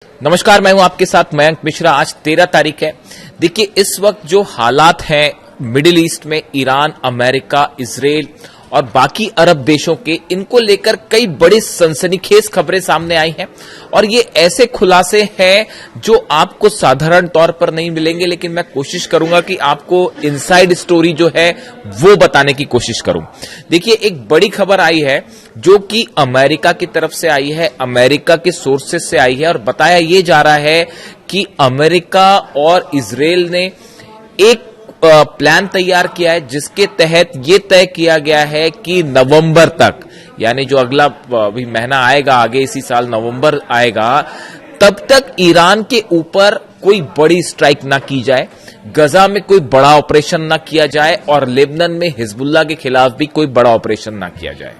नमस्कार, मैं हूं आपके साथ मयंक मिश्रा। आज 13 तारीख है। देखिए, इस वक्त जो हालात हैं मिडिल ईस्ट में, ईरान, अमेरिका, इजराइल और बाकी अरब देशों के, इनको लेकर कई बड़ी सनसनीखेज खबरें सामने आई हैं और ये ऐसे खुलासे हैं जो आपको साधारण तौर पर नहीं मिलेंगे, लेकिन मैं कोशिश करूंगा कि आपको इनसाइड स्टोरी जो है वो बताने की कोशिश करूं। देखिए, एक बड़ी खबर आई है जो कि अमेरिका की तरफ से आई है, अमेरिका के सोर्सेस से आई है और बताया ये जा रहा है कि अमेरिका और इजराइल ने एक प्लान तैयार किया है जिसके तहत ये तय किया गया है कि नवंबर तक, यानी जो अगला भी महीना आएगा, आगे इसी साल नवंबर आएगा, तब तक ईरान के ऊपर कोई बड़ी स्ट्राइक ना की जाए, गजा में कोई बड़ा ऑपरेशन ना किया जाए और लेबनान में हिजबुल्लाह के खिलाफ भी कोई बड़ा ऑपरेशन ना किया जाए।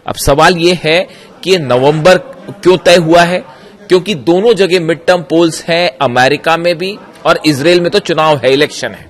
अब सवाल यह है कि नवंबर क्यों तय हुआ है? क्योंकि दोनों जगह मिड टर्म पोल्स हैं, अमेरिका में भी और इजराइल में तो चुनाव है, इलेक्शन है।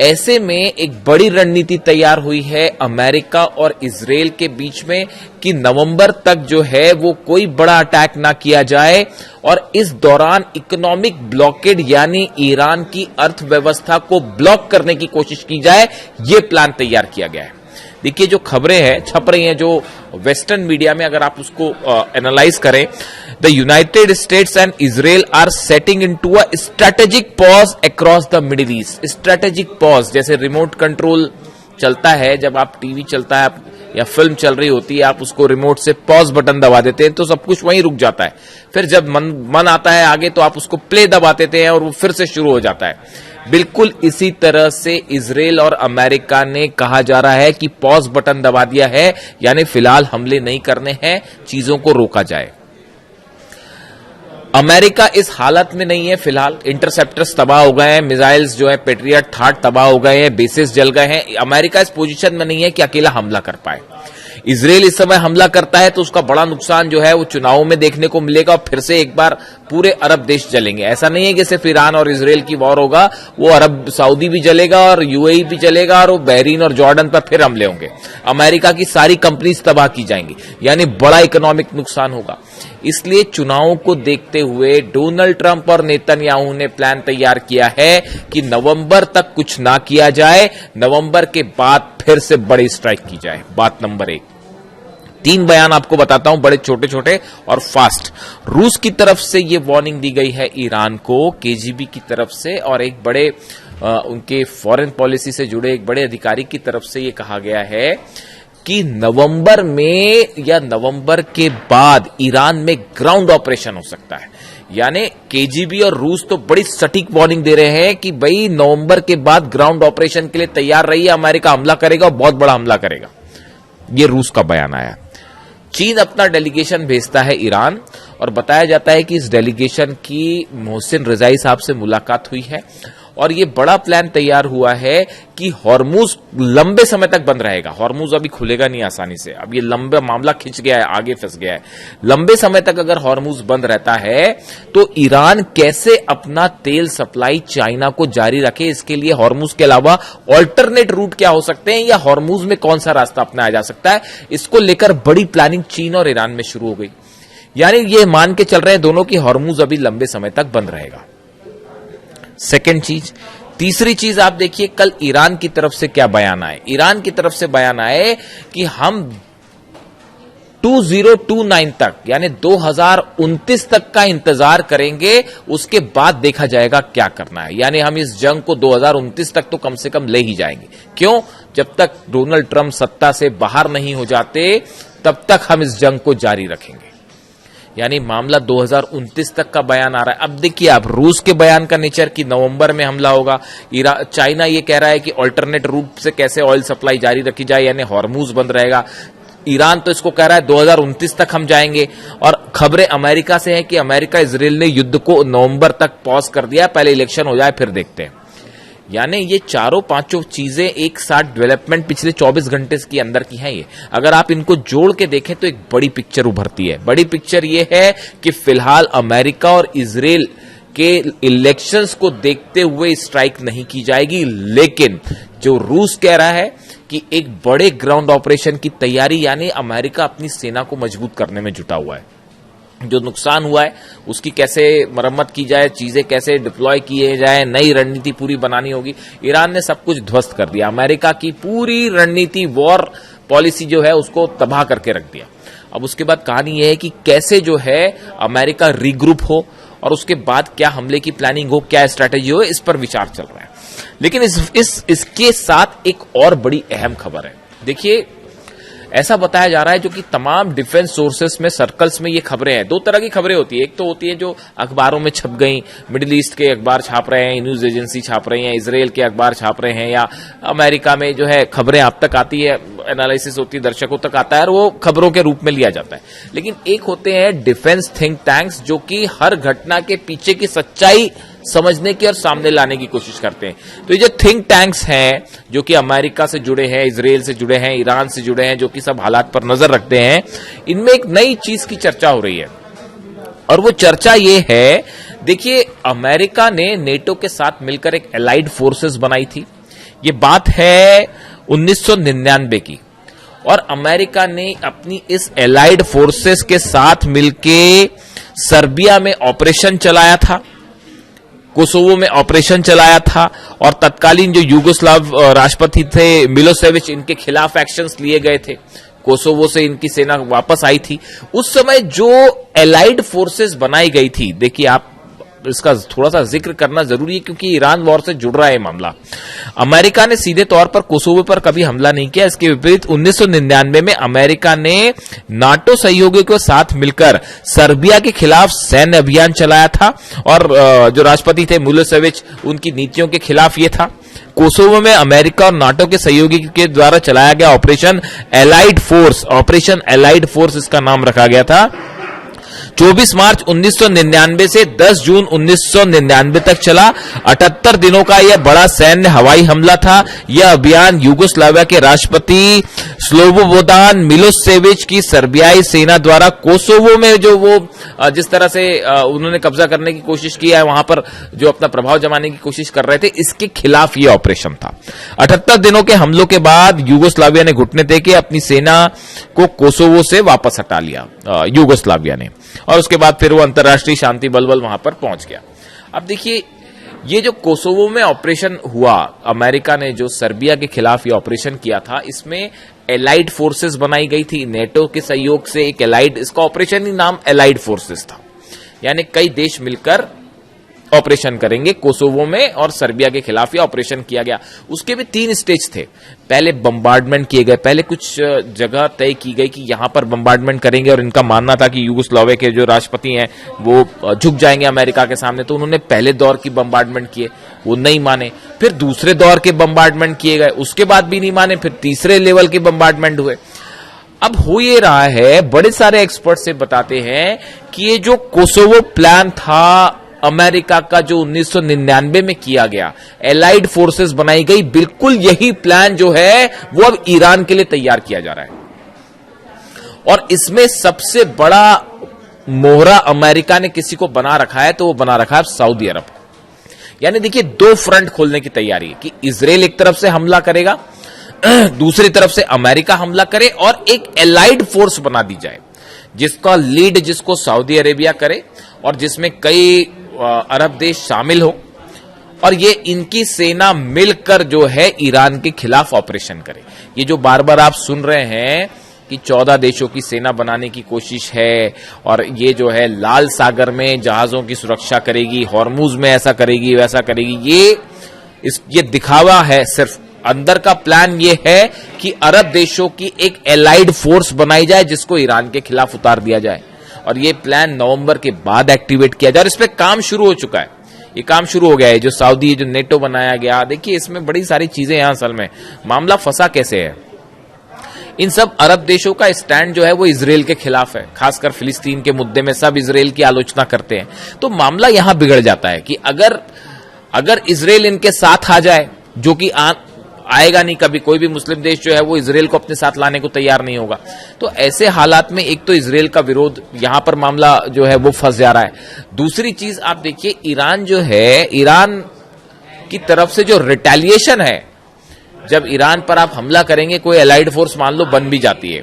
ऐसे में एक बड़ी रणनीति तैयार हुई है अमेरिका और इजराइल के बीच में कि नवंबर तक जो है वो कोई बड़ा अटैक ना किया जाए और इस दौरान इकोनॉमिक ब्लॉकेड यानी ईरान की अर्थव्यवस्था को ब्लॉक करने की कोशिश की जाए। ये प्लान तैयार किया गया है। देखिए, जो खबरें हैं छप रही हैं, जो वेस्टर्न मीडिया में, अगर आप उसको एनालाइज करें, the United States and Israel are setting into a strategic pause across the Middle East. Strategic pause जैसे रिमोट कंट्रोल चलता है, जब आप टीवी चलता है या फिल्म चल रही होती है, आप उसको रिमोट से पॉज बटन दबा देते हैं तो सब कुछ वहीं रुक जाता है। फिर जब मन आता है आगे तो आप उसको प्ले दबा देते हैं और वो फिर से शुरू हो जाता है। बिल्कुल इसी तरह से इजराइल और अमेरिका ने कहा जा रहा है कि पॉज बटन दबा दिया है, यानी फिलहाल हमले नहीं करने हैं, चीजों को रोका जाए। अमेरिका इस हालत में नहीं है फिलहाल। इंटरसेप्टर्स तबाह हो गए हैं, मिसाइल्स जो है पेट्रियट थाट तबाह हो गए हैं, बेसिस जल गए हैं। अमेरिका इस पोजीशन में नहीं है कि अकेला हमला कर पाए। इजराइल इस समय हमला करता है तो उसका बड़ा नुकसान जो है वो चुनावों में देखने को मिलेगा और फिर से एक बार पूरे अरब देश जलेंगे। ऐसा नहीं है कि सिर्फ ईरान और इजराइल की वॉर होगा, वो अरब सऊदी भी जलेगा और यूएई भी जलेगा और वो बहरीन और जॉर्डन पर फिर हमले होंगे। अमेरिका की सारी कंपनीज तबाह की जाएंगी, यानी बड़ा इकोनॉमिक नुकसान होगा। इसलिए चुनावों को देखते हुए डोनाल्ड ट्रंप और नेतन्याहू ने प्लान तैयार किया है कि नवंबर तक कुछ ना किया जाए, नवंबर के बाद फिर से बड़ी स्ट्राइक की जाए। बात नंबर 1। 3 बयान आपको बताता हूं, बड़े छोटे छोटे और फास्ट। रूस की तरफ से यह वार्निंग दी गई है ईरान को, केजीबी की तरफ से, और एक बड़े उनके फॉरेन पॉलिसी से जुड़े एक बड़े अधिकारी की तरफ से यह कहा गया है कि नवंबर में या नवंबर के बाद ईरान में ग्राउंड ऑपरेशन हो सकता है। यानी केजीबी और रूस तो बड़ी सटीक वार्निंग दे रहे हैं कि भाई नवंबर के बाद ग्राउंड ऑपरेशन के लिए तैयार रहिए, अमेरिका हमला करेगा और बहुत बड़ा हमला करेगा। यह रूस का बयान आया। चीन अपना डेलीगेशन भेजता है ईरान और बताया जाता है कि इस डेलीगेशन की मोहसिन रजाई साहब से मुलाकात हुई है और ये बड़ा प्लान तैयार हुआ है कि हॉर्मुज लंबे समय तक बंद रहेगा। हॉर्मुज अभी खुलेगा नहीं आसानी से, अब ये लंबा मामला खिंच गया है, आगे फंस गया है। लंबे समय तक अगर हॉर्मुज बंद रहता है तो ईरान कैसे अपना तेल सप्लाई चाइना को जारी रखे, इसके लिए हॉर्मुज के अलावा ऑल्टरनेट रूट क्या हो सकते हैं या हॉर्मुज में कौन सा रास्ता अपनाया जा सकता है, इसको लेकर बड़ी प्लानिंग चीन और ईरान में शुरू हो गई। यानी ये मान के चल रहे हैं दोनों की हॉर्मुज अभी लंबे समय तक बंद रहेगा। सेकेंड चीज। तीसरी चीज आप देखिए, कल ईरान की तरफ से क्या बयान आए। ईरान की तरफ से बयान आए कि हम 2029 तक यानी 2029 तक का इंतजार करेंगे, उसके बाद देखा जाएगा क्या करना है। यानी हम इस जंग को 2029 तक तो कम से कम ले ही जाएंगे। क्यों? जब तक डोनाल्ड ट्रंप सत्ता से बाहर नहीं हो जाते तब तक हम इस जंग को जारी रखेंगे। यानी मामला 2029 तक का बयान आ रहा है। अब देखिए आप रूस के बयान का नेचर कि नवंबर में हमला होगा। चाइना ये कह रहा है कि अल्टरनेट रूट से कैसे ऑयल सप्लाई जारी रखी जाए, यानी हॉर्मुज बंद रहेगा। ईरान तो इसको कह रहा है 2029 तक हम जाएंगे। और खबरें अमेरिका से हैं कि अमेरिका इजराइल ने युद्ध को नवंबर तक पॉज कर दिया, पहले इलेक्शन हो जाए फिर देखते हैं। यानी ये चारों पांचों चीजें एक साथ डेवलपमेंट पिछले 24 घंटे के अंदर की हैं। ये अगर आप इनको जोड़ के देखें तो एक बड़ी पिक्चर उभरती है। बड़ी पिक्चर ये है कि फिलहाल अमेरिका और इजराइल के इलेक्शंस को देखते हुए स्ट्राइक नहीं की जाएगी, लेकिन जो रूस कह रहा है कि एक बड़े ग्राउंड ऑपरेशन की तैयारी, यानी अमेरिका अपनी सेना को मजबूत करने में जुटा हुआ है। जो नुकसान हुआ है उसकी कैसे मरम्मत की जाए, चीजें कैसे डिप्लॉय किए जाए, नई रणनीति पूरी बनानी होगी। ईरान ने सब कुछ ध्वस्त कर दिया, अमेरिका की पूरी रणनीति, वॉर पॉलिसी जो है उसको तबाह करके रख दिया। अब उसके बाद कहानी यह है कि कैसे जो है अमेरिका रीग्रुप हो और उसके बाद क्या हमले की प्लानिंग हो, क्या स्ट्रैटेजी हो, इस पर विचार चल रहा है। लेकिन इसके साथ एक और बड़ी अहम खबर है। देखिए, ऐसा बताया जा रहा है, जो कि तमाम डिफेंस सोर्सेस में, सर्कल्स में ये खबरें हैं। दो तरह की खबरें होती है, एक तो होती है जो अखबारों में छप गई, मिडिल ईस्ट के अखबार छाप रहे हैं, न्यूज एजेंसी छाप रही हैं, इजराइल के अखबार छाप रहे हैं, या अमेरिका में जो है खबरें आप तक आती है, एनालिसिस होती है, दर्शकों तक आता है और वो खबरों के रूप में लिया जाता है। लेकिन एक होते हैं डिफेंस थिंक टैंक्स, जो कि हर घटना के पीछे की सच्चाई समझने की और सामने लाने की कोशिश करते हैं। तो ये जो थिंक टैंक्स हैं, जो कि अमेरिका से जुड़े हैं, इजराइल से जुड़े हैं, ईरान से जुड़े हैं, जो कि सब हालात पर नजर रखते हैं, इनमें एक नई चीज की चर्चा हो रही है और वो चर्चा ये है, देखिए, अमेरिका ने नेटो के साथ मिलकर एक एलाइड फोर्सेस बनाई थी। ये बात है 1999 की, और अमेरिका ने अपनी इस एलाइड फोर्सेस के साथ मिलके सर्बिया में ऑपरेशन चलाया था, कोसोवो में ऑपरेशन चलाया था, और तत्कालीन जो यूगोस्लाव राष्ट्रपति थे मिलोसेविच, इनके खिलाफ एक्शंस लिए गए थे। कोसोवो से इनकी सेना वापस आई थी। उस समय जो एलाइड फोर्सेस बनाई गई थी, देखिए आप इसका थोड़ा सा जिक्र करना जरूरी है क्योंकि ईरान वॉर से जुड़ रहा है मामला। अमेरिका ने सीधे तौर पर कोसोवो पर कभी हमला नहीं किया। इसके विपरीत 1999 में अमेरिका ने नाटो सहयोगियों के साथ मिलकर सर्बिया के खिलाफ सैन्य अभियान चलाया था, और जो राष्ट्रपति थे मिलोसेविच, उनकी नीतियों के खिलाफ ये था। कोसोवो में अमेरिका और नाटो के सहयोगी के द्वारा चलाया गया ऑपरेशन एलाइड फोर्स इसका नाम रखा गया था। 24 मार्च 1999 से 10 जून 1999 तक चला। 78 दिनों का यह बड़ा सैन्य हवाई हमला था। यह अभियान यूगोस्लाविया के राष्ट्रपति स्लोबोदान मिलोसेविच की सर्बियाई सेना द्वारा कोसोवो में जो वो जिस तरह से उन्होंने कब्जा करने की कोशिश की है, वहां पर जो अपना प्रभाव जमाने की कोशिश कर रहे थे, इसके खिलाफ यह ऑपरेशन था। 78 दिनों के हमलों के बाद यूगोस्लाविया ने घुटने टेके अपनी सेना को कोसोवो से वापस हटा लिया यूगोस्लाविया ने, और उसके बाद फिर वो अंतर्राष्ट्रीय शांति बलबल वहां पर पहुंच गया। अब देखिए, ये जो कोसोवो में ऑपरेशन हुआ, अमेरिका ने जो सर्बिया के खिलाफ ये ऑपरेशन किया था, इसमें एलाइड फोर्सेस बनाई गई थी नेटो के सहयोग से। एक एलाइड, इसका ऑपरेशन ही नाम एलाइड फोर्सेस था, यानी कई देश मिलकर ऑपरेशन करेंगे कोसोवो में, और सर्बिया के खिलाफ ये ऑपरेशन किया गया। उसके भी 3 स्टेज थे। पहले बम्बार्डमेंट किए गए, पहले कुछ जगह तय की गई कि यहां पर बम्बार्डमेंट करेंगे, और इनका मानना था कि यूगोस्लाविया के जो राष्ट्रपति हैं वो झुक जाएंगे अमेरिका के सामने, तो उन्होंने पहले दौर की बम्बार्डमेंट किए, वो नहीं माने। फिर दूसरे दौर के बम्बार्डमेंट किए गए, उसके बाद भी नहीं माने। फिर तीसरे लेवल के बम्बार्डमेंट हुए। अब हो ये रहा है, बड़े सारे एक्सपर्ट से बताते हैं कि ये जो कोसोवो प्लान था अमेरिका का, जो 1999 में किया गया, एलाइड फोर्सेस बनाई गई, बिल्कुल यही प्लान जो है वो अब ईरान के लिए तैयार किया जा रहा है। और इसमें सबसे बड़ा मोहरा अमेरिका ने किसी को बना रखा है, तो वो बना रखा है सऊदी अरब। यानी देखिए, 2 फ्रंट खोलने की तैयारी है कि इजराइल एक तरफ से हमला करेगा, दूसरी तरफ से अमेरिका हमला करे, और एक एलाइड फोर्स बना दी जाए जिसका लीड, जिसको सऊदी अरेबिया करे, और जिसमें कई अरब देश शामिल हो, और ये इनकी सेना मिलकर जो है ईरान के खिलाफ ऑपरेशन करे। ये जो बार बार आप सुन रहे हैं कि 14 देशों की सेना बनाने की कोशिश है, और ये जो है लाल सागर में जहाजों की सुरक्षा करेगी, हॉर्मुज में ऐसा करेगी, वैसा करेगी, ये दिखावा है सिर्फ। अंदर का प्लान ये है कि अरब देशों की एक एलाइड फोर्स बनाई जाए जिसको ईरान के खिलाफ उतार दिया जाए, और ये प्लान नवंबर के बाद एक्टिवेट किया जाए। और इस पे काम शुरू हो चुका है, ये काम शुरू हो गया है। जो सऊदी, जो नेटो बनाया गया, देखिए इसमें बड़ी सारी चीजें हैं। असल में मामला फंसा कैसे है, इन सब अरब देशों का स्टैंड जो है वो इजराइल के खिलाफ है, खासकर फिलिस्तीन के मुद्दे में सब इजराइल की आलोचना करते हैं। तो मामला यहां बिगड़ जाता है कि अगर इजराइल इनके साथ आ जाए, जो कि आएगा नहीं कभी, कोई भी मुस्लिम देश जो है वो इजराइल को अपने साथ लाने को तैयार नहीं होगा, तो ऐसे हालात में एक तो इजराइल का विरोध, यहां पर मामला जो है वो फंस जा रहा है। दूसरी चीज आप देखिए, ईरान जो है, ईरान की तरफ से जो रिटेलिएशन है, जब ईरान पर आप हमला करेंगे, कोई एलाइड फोर्स मान लो बन भी जाती है,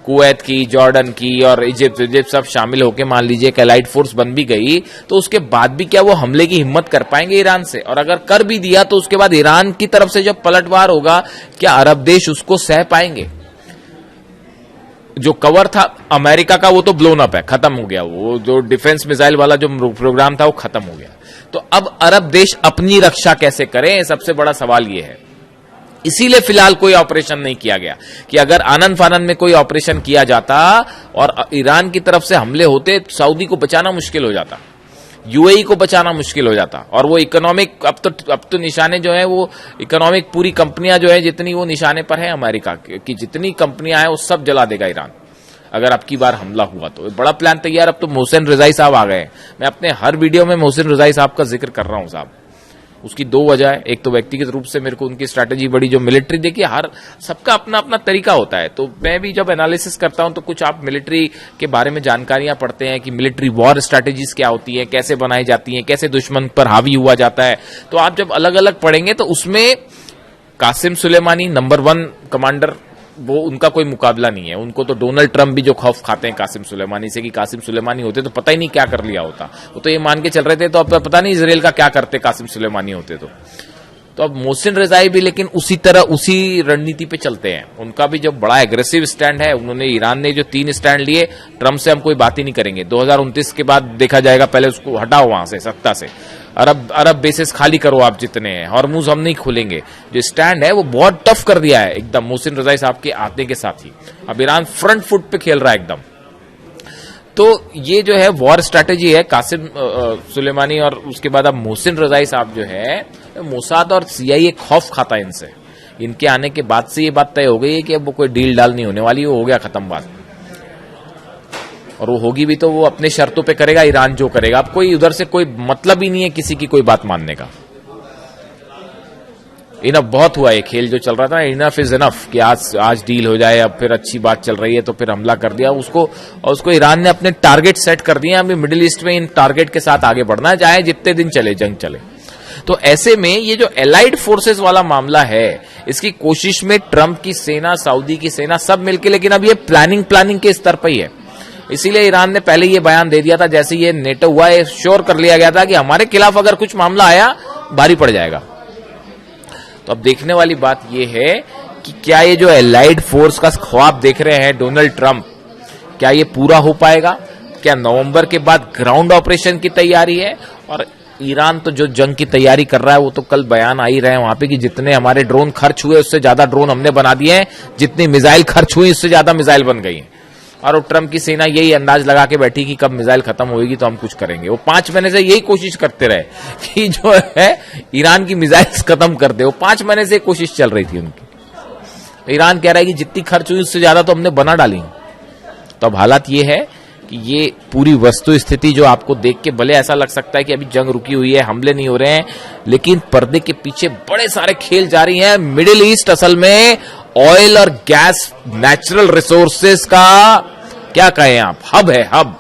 कुवैत की, जॉर्डन की और इजिप्ट सब शामिल होकर मान लीजिए एक एलाइड फोर्स बन भी गई, तो उसके बाद भी क्या वो हमले की हिम्मत कर पाएंगे ईरान से? और अगर कर भी दिया तो उसके बाद ईरान की तरफ से जब पलटवार होगा, क्या अरब देश उसको सह पाएंगे? जो कवर था अमेरिका का वो तो ब्लोन अप है, खत्म हो गया। वो जो डिफेंस मिसाइल वाला जो प्रोग्राम था वो खत्म हो गया। तो अब अरब देश अपनी रक्षा कैसे करें, सबसे बड़ा सवाल ये है। इसीलिए फिलहाल कोई ऑपरेशन नहीं किया गया कि अगर आनंद फानंद में कोई ऑपरेशन किया जाता और ईरान की तरफ से हमले होते, सऊदी को बचाना मुश्किल हो जाता, यूएई को बचाना मुश्किल हो जाता। और वो इकोनॉमिक अब तो निशाने जो है वो इकोनॉमिक पूरी कंपनियां जो है जितनी वो निशाने पर है अमेरिका की जितनी कंपनियां हैं वो सब जला देगा ईरान अगर अब की बार हमला हुआ तो। बड़ा प्लान तैयार। अब तो मोहसिन रजाई साहब आ गए। मैं अपने हर वीडियो में मोहसिन रजाई साहब का जिक्र कर रहा हूं साहब। उसकी दो वजह है, एक तो व्यक्तिगत रूप से मेरे को उनकी स्ट्रैटेजी बड़ी, जो मिलिट्री देखिए हर सबका अपना अपना तरीका होता है। तो मैं भी जब एनालिसिस करता हूं तो कुछ आप मिलिट्री के बारे में जानकारियां पढ़ते हैं कि मिलिट्री वॉर स्ट्रैटेजीज क्या होती है, कैसे बनाई जाती हैं, कैसे दुश्मन पर हावी हुआ जाता है। तो आप जब अलग अलग पढ़ेंगे तो उसमें कासिम सुलेमानी नंबर 1 कमांडर, वो उनका कोई मुकाबला नहीं है। उनको तो डोनाल्ड ट्रंप भी जो खौफ खाते हैं कासिम सुलेमानी से कि कासिम सुलेमानी होते तो पता ही नहीं क्या कर लिया होता। वो तो ये मान के चल रहे थे तो अब पता नहीं इजराइल का क्या करते कासिम सुलेमानी होते तो अब मोहसिन रजाई भी लेकिन उसी तरह उसी रणनीति पे चलते हैं। उनका भी जो बड़ा एग्रेसिव स्टैंड है, उन्होंने ईरान ने जो 3 स्टैंड लिए, ट्रंप से हम कोई बात ही नहीं करेंगे, 2029 के बाद देखा जाएगा, पहले उसको हटाओ वहां से सत्ता से, अरब बेसिस खाली करो आप जितने हैं, हॉर्मुज हम नहीं खोलेंगे। जो स्टैंड है वो बहुत टफ कर दिया है एकदम मोहसिन रजाई साहब के आते के साथ ही। अब ईरान फ्रंट फुट पे खेल रहा है एकदम। तो ये जो है वॉर स्ट्रैटेजी है कासिम सुलेमानी और उसके बाद अब मोहसिन रजाई साहब जो है, मोसाद और सीआईए खौफ खाता है इनसे। इनके आने के बाद से ये बात तय हो गई है कि अब वो कोई डील डाल नहीं होने वाली, वो हो गया खत्म बात। और वो होगी भी तो वो अपने शर्तों पे करेगा, ईरान जो करेगा। अब कोई उधर से कोई मतलब ही नहीं है किसी की कोई बात मानने का। इनफ बहुत हुआ, ये खेल जो चल रहा था, इनफ इज इनफ कि आज डील हो जाए, अब फिर अच्छी बात चल रही है तो फिर हमला कर दिया उसको ईरान ने अपने टारगेट सेट कर दिए। अभी मिडिल ईस्ट में इन टारगेट के साथ आगे बढ़ना है, चाहे जितने दिन चले जंग चले। तो ऐसे में ये जो एलाइड फोर्सेस वाला मामला है, इसकी कोशिश में ट्रंप की सेना, सऊदी की सेना सब मिलके, लेकिन अब ये प्लानिंग के स्तर पर ही है। इसीलिए ईरान ने पहले ये बयान दे दिया था, जैसे ये नेटो हुआ, ये श्योर कर लिया गया था कि हमारे खिलाफ अगर कुछ मामला आया भारी पड़ जाएगा। तो अब देखने वाली बात यह है कि क्या ये जो एलाइड फोर्स का ख्वाब देख रहे हैं डोनाल्ड ट्रंप, क्या ये पूरा हो पाएगा? क्या नवंबर के बाद ग्राउंड ऑपरेशन की तैयारी है? और ईरान तो जो जंग की तैयारी कर रहा है, वो तो कल बयान आ ही रहे हैं वहां पे कि जितने हमारे ड्रोन खर्च हुए उससे ज्यादा ड्रोन हमने बना दिए हैं, जितनी मिसाइल खर्च हुई उससे ज्यादा मिसाइल बन गई है। और ट्रंप की सेना यही अंदाज लगा के बैठी कि कब मिसाइल खत्म होगी तो हम कुछ करेंगे। वो 5 महीने से यही कोशिश करते रहे कि जो है ईरान की मिसाइल्स खत्म कर दे। वो 5 महीने से कोशिश चल रही थी उनकी। ईरान कह रहा है कि जितनी खर्च हुई उससे ज्यादा तो हमने बना डाली। तो अब हालात ये है कि ये पूरी वस्तु स्थिति जो आपको देख के भले ऐसा लग सकता है कि अभी जंग रुकी हुई है, हमले नहीं हो रहे हैं, लेकिन पर्दे के पीछे बड़े सारे खेल जारी हैं। मिडिल ईस्ट असल में ऑयल और गैस, नेचुरल रिसोर्सेस का क्या कहें आप, हब है, हब।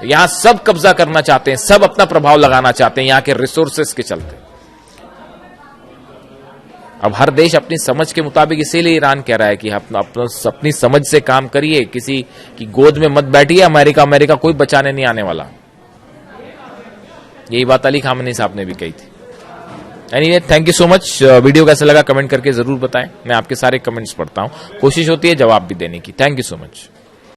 यहां सब कब्जा करना चाहते हैं, सब अपना प्रभाव लगाना चाहते हैं यहां के रिसोर्सेस के चलते। अब हर देश अपनी समझ के मुताबिक, इसीलिए ईरान कह रहा है कि अपनी समझ से काम करिए, किसी की गोद में मत बैठिए। अमेरिका कोई बचाने नहीं आने वाला। यही बात अली खामनी साहब ने भी कही थी। Anyway, thank you so much. Video कैसा लगा कमेंट करके जरूर बताएं। मैं आपके सारे कमेंट्स पढ़ता हूं, कोशिश होती है जवाब भी देने की। Thank you so much.